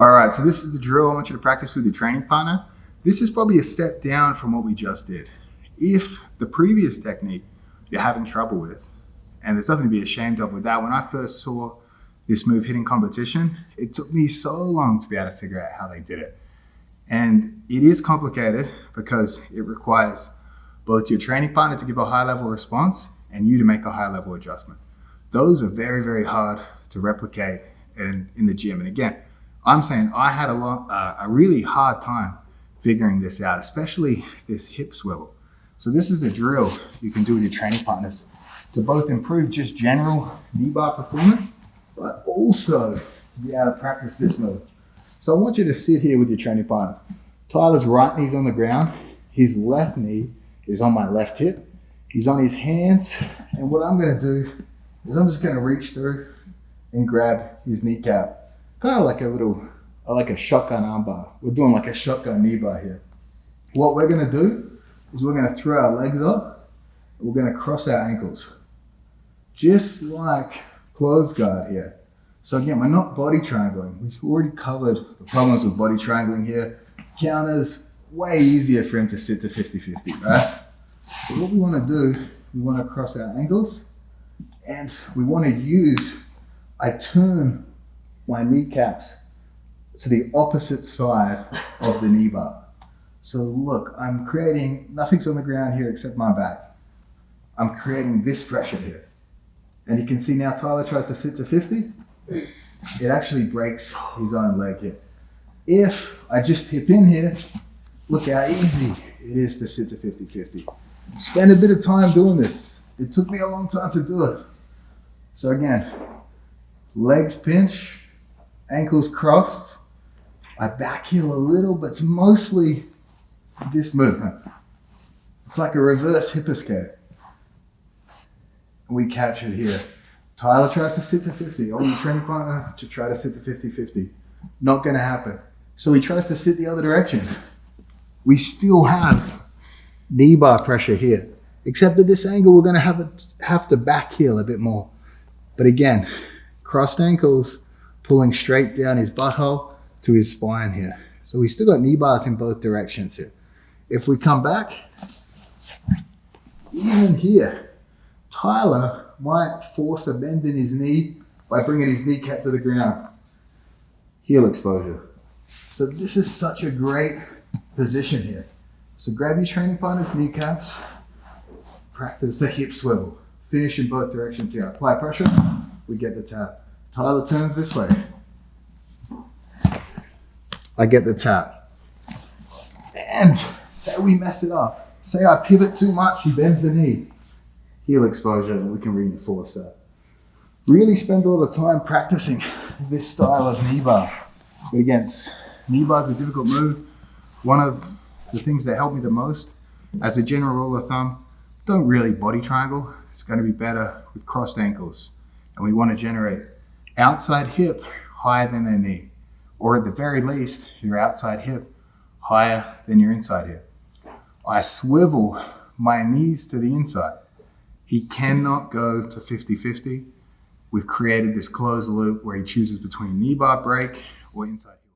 All right, so this is the drill I want you to practice with your training partner. This is probably a step down from what we just did. If the previous technique you're having trouble with, and there's nothing to be ashamed of with that, when I first saw this move hit in competition, it took me so long to be able to figure out how they did it. And it is complicated because it requires both your training partner to give a high level response and you to make a high level adjustment. Those are very, very hard to replicate in the gym. And again, I'm saying I had a really hard time figuring this out, especially this hip swivel. So this is a drill you can do with your training partners to both improve just general knee bar performance, but also to be able to practice this move. So I want you to sit here with your training partner. Tyler's right knee's on the ground. His left knee is on my left hip. He's on his hands. And what I'm gonna do is I'm just gonna reach through and grab his kneecap. Kind of like a shotgun arm bar. We're doing like a shotgun knee bar here. What we're gonna do is we're gonna throw our legs up and we're gonna cross our ankles. Just like closed guard here. So again, we're not body triangling. We've already covered the problems with body triangling here. Counters, way easier for him to sit to 50-50, right? So what we wanna do, we wanna cross our ankles and we wanna I turn my kneecaps to the opposite side of the knee bar. So look, I'm creating, nothing's on the ground here except my back. I'm creating this pressure here. And you can see now Tyler tries to sit to 50. It actually breaks his own leg here. If I just hip in here, look how easy it is to sit to 50-50. Spend a bit of time doing this. It took me a long time to do it. So again, legs pinch, ankles crossed. I back heel a little, but it's mostly this movement. It's like a reverse hip escape. We catch it here. Tyler tries to sit to 50. I want your training partner to try to sit to 50-50. Not gonna happen. So he tries to sit the other direction. We still have knee bar pressure here. Except at this angle, we're gonna have to back heel a bit more. But again, crossed ankles, pulling straight down his butthole to his spine here. So we still got knee bars in both directions here. If we come back, even here, Tyler might force a bend in his knee by bringing his kneecap to the ground. Heel exposure. So this is such a great position here. So grab your training partner's kneecaps, practice the hip swivel. Finish in both directions here. Apply pressure, we get the tap. Tyler turns this way. I get the tap. And say we mess it up. Say I pivot too much, he bends the knee. Heel exposure, and we can reinforce that. Really spend a lot of time practicing this style of knee bar. But again, knee bar is a difficult move. One of the things that helped me the most, as a general rule of thumb, don't really body triangle. It's going to be better with crossed ankles. And we want to generate outside hip higher than their knee. Or at the very least, your outside hip higher than your inside hip. I swivel my knees to the inside. He cannot go to 50-50. We've created this closed loop where he chooses between knee bar break or inside hip.